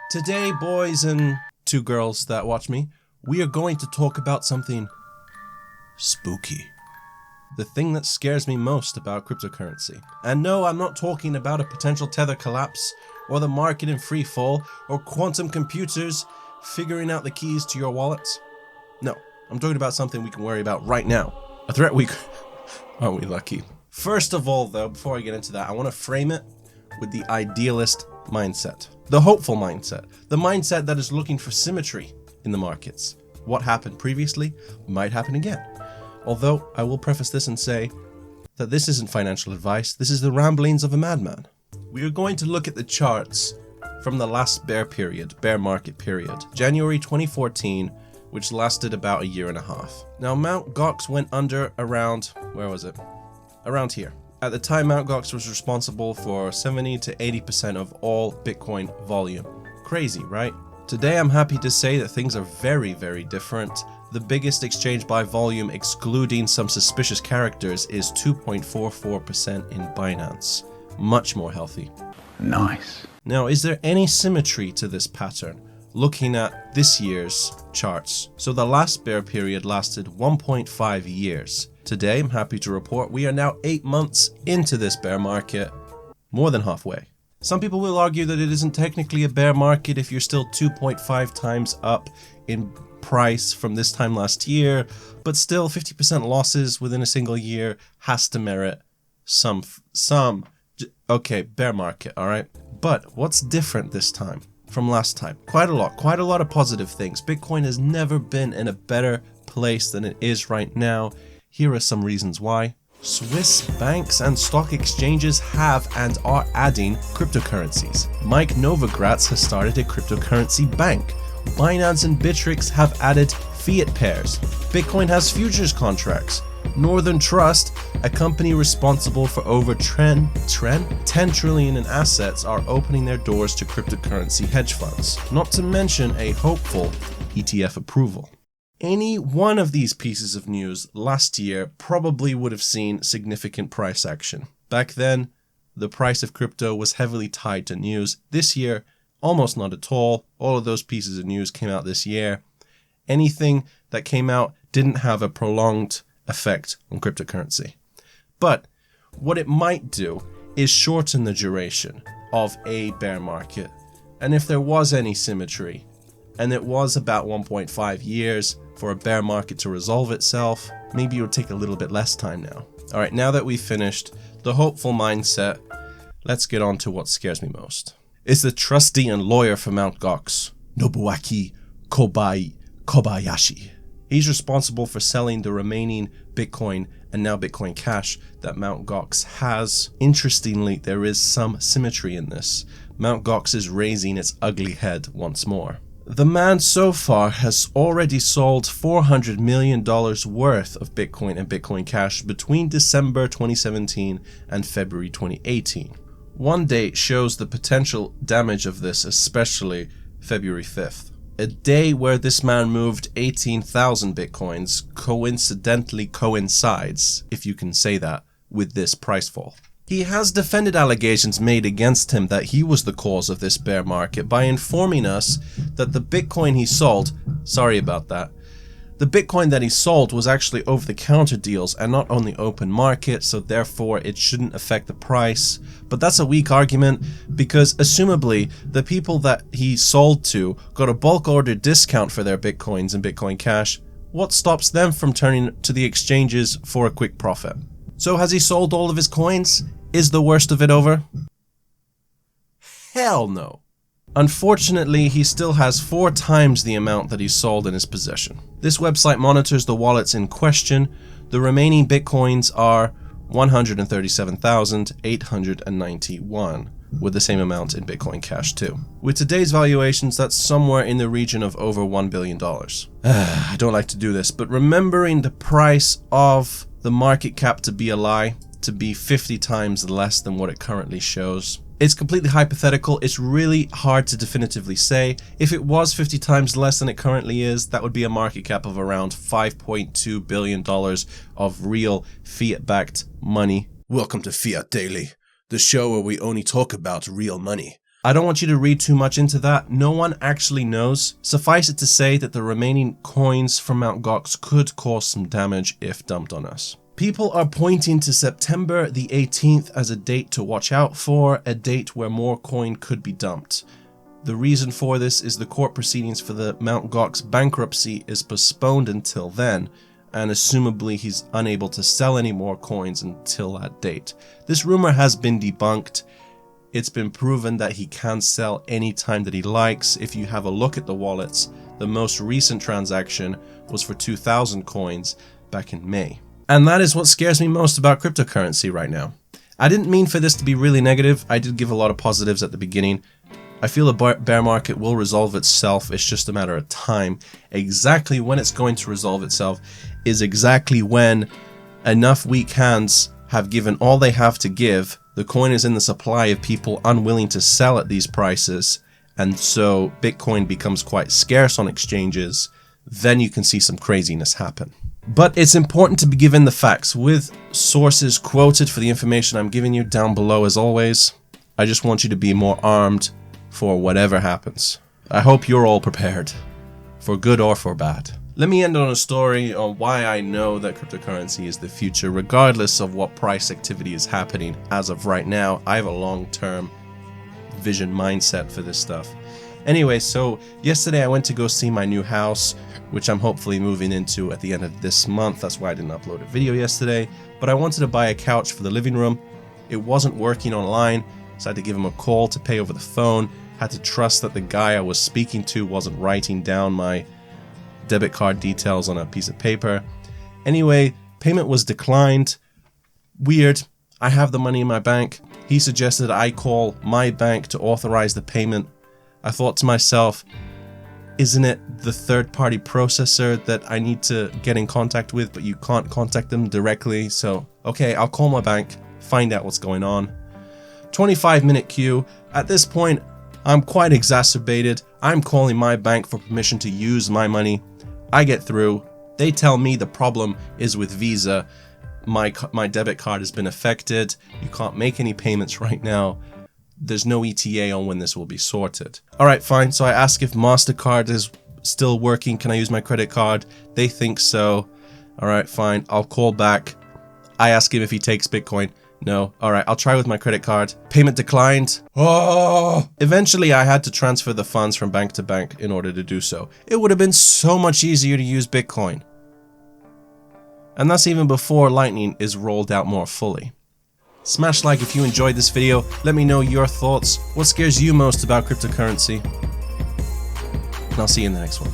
Today, boys and two girls that watch me, we are going to talk about something spooky. The thing that scares me most about cryptocurrency. And no, I'm not talking about a potential tether collapse, or the market in free fall, or quantum computers figuring out the keys to your wallets. No, I'm talking about something we can worry about right now. A threat we... Aren't we lucky? First of all, though, before I get into that, I want to frame it with the idealist mindset. The hopeful mindset. The mindset that is looking for symmetry in the markets. What happened previously might happen again. Although, I will preface this and say that this isn't financial advice, this is the ramblings of a madman. We are going to look at the charts from the last bear market period, January 2014, which lasted about a year and a half. Now, Mt. Gox went under around, where was it? Around here. At the time, Mt. Gox was responsible for 70 to 80% of all Bitcoin volume. Crazy, right? Today, I'm happy to say that things are very, very different. The biggest exchange by volume, excluding some suspicious characters, is 2.44% in Binance. Much more healthy. Nice. Now, is there any symmetry to this pattern? Looking at this year's charts. So the last bear period lasted 1.5 years. Today, I'm happy to report we are now 8 months into this bear market, more than halfway. Some people will argue that it isn't technically a bear market if you're still 2.5 times up in price from this time last year, but still 50% losses within a single year has to merit okay, bear market, all right? But what's different this time from last time? Quite a lot of positive things. Bitcoin has never been in a better place than it is right now. Here are some reasons why. Swiss banks and stock exchanges have and are adding cryptocurrencies. Mike Novogratz has started a cryptocurrency bank. Binance and Bittrex have added fiat pairs. Bitcoin has futures contracts. Northern Trust, a company responsible for over 10 trillion in assets, are opening their doors to cryptocurrency hedge funds. Not to mention a hopeful ETF approval. Any one of these pieces of news last year probably would have seen significant price action. Back then, the price of crypto was heavily tied to news. This year, almost not at all. All of those pieces of news came out this year. Anything that came out didn't have a prolonged effect on cryptocurrency. But what it might do is shorten the duration of a bear market. And if there was any symmetry, and it was about 1.5 years for a bear market to resolve itself, maybe it would take a little bit less time now. All right, now that we've finished the hopeful mindset, let's get on to what scares me most. It's the trustee and lawyer for Mt. Gox, Nobuaki Kobayashi. He's responsible for selling the remaining Bitcoin and now Bitcoin Cash that Mt. Gox has. Interestingly, there is some symmetry in this. Mt. Gox is raising its ugly head once more. The man so far has already sold $400 million worth of Bitcoin and Bitcoin Cash between December 2017 and February 2018. One date shows the potential damage of this, especially February 5th. A day where this man moved 18,000 Bitcoins coincidentally coincides, if you can say that, with this price fall. He has defended allegations made against him that he was the cause of this bear market by informing us that the Bitcoin he sold, sorry about that, the Bitcoin that he sold was actually over-the-counter deals and not on the open market, so therefore it shouldn't affect the price. But that's a weak argument because, assumably, the people that he sold to got a bulk order discount for their Bitcoins and Bitcoin Cash. What stops them from turning to the exchanges for a quick profit? So has he sold all of his coins? Is the worst of it over? Hell no. Unfortunately, he still has 4 times the amount that he sold in his possession. This website monitors the wallets in question. The remaining Bitcoins are 137,891, with the same amount in Bitcoin Cash too. With today's valuations, that's somewhere in the region of over $1 billion. I don't like to do this, but remembering the price of the market cap to be a lie, to be 50 times less than what it currently shows. It's completely hypothetical. It's really hard to definitively say. If it was 50 times less than it currently is, that would be a market cap of around $5.2 billion of real fiat-backed money. Welcome to Fiat Daily, the show where we only talk about real money. I don't want you to read too much into that. No one actually knows. Suffice it to say that the remaining coins from Mt. Gox could cause some damage if dumped on us. People are pointing to September the 18th as a date to watch out for, a date where more coin could be dumped. The reason for this is the court proceedings for the Mt. Gox bankruptcy is postponed until then, and assumably he's unable to sell any more coins until that date. This rumor has been debunked. It's been proven that he can sell any time that he likes. If you have a look at the wallets, the most recent transaction was for 2,000 coins back in May. And that is what scares me most about cryptocurrency right now. I didn't mean for this to be really negative. I did give a lot of positives at the beginning. I feel the bear market will resolve itself. It's just a matter of time. Exactly when it's going to resolve itself is exactly when enough weak hands have given all they have to give. The coin is in the supply of people unwilling to sell at these prices, and so Bitcoin becomes quite scarce on exchanges. Then you can see some craziness happen. But it's important to be given the facts with sources quoted for the information I'm giving you down below as always. I just want you to be more armed for whatever happens. I hope you're all prepared, for good or for bad. Let me end on a story on why I know that cryptocurrency is the future, regardless of what price activity is happening. As of right now, I have a long-term vision mindset for this stuff. Anyway, so yesterday I went to go see my new house, which I'm hopefully moving into at the end of this month. That's why I didn't upload a video yesterday. But I wanted to buy a couch for the living room. It wasn't working online, so I had to give him a call to pay over the phone. Had to trust that the guy I was speaking to wasn't writing down my debit card details on a piece of paper. Anyway, payment was declined. Weird. I have the money in my bank. He suggested I call my bank to authorize the payment. I thought to myself, isn't it the third-party processor that I need to get in contact with, but you can't contact them directly? So, okay, I'll call my bank, find out what's going on. 25-minute queue. At this point, I'm quite exacerbated. I'm calling my bank for permission to use my money. I get through. They tell me the problem is with Visa. My debit card has been affected. You can't make any payments right now. There's no ETA on when this will be sorted. Alright, fine. So I ask if MasterCard is still working. Can I use my credit card? They think so. Alright, fine. I'll call back. I ask him if he takes Bitcoin. No. Alright, I'll try with my credit card. Payment declined. Oh! Eventually, I had to transfer the funds from bank to bank in order to do so. It would have been so much easier to use Bitcoin. And that's even before Lightning is rolled out more fully. Smash like if you enjoyed this video. Let me know your thoughts. What scares you most about cryptocurrency? And I'll see you in the next one.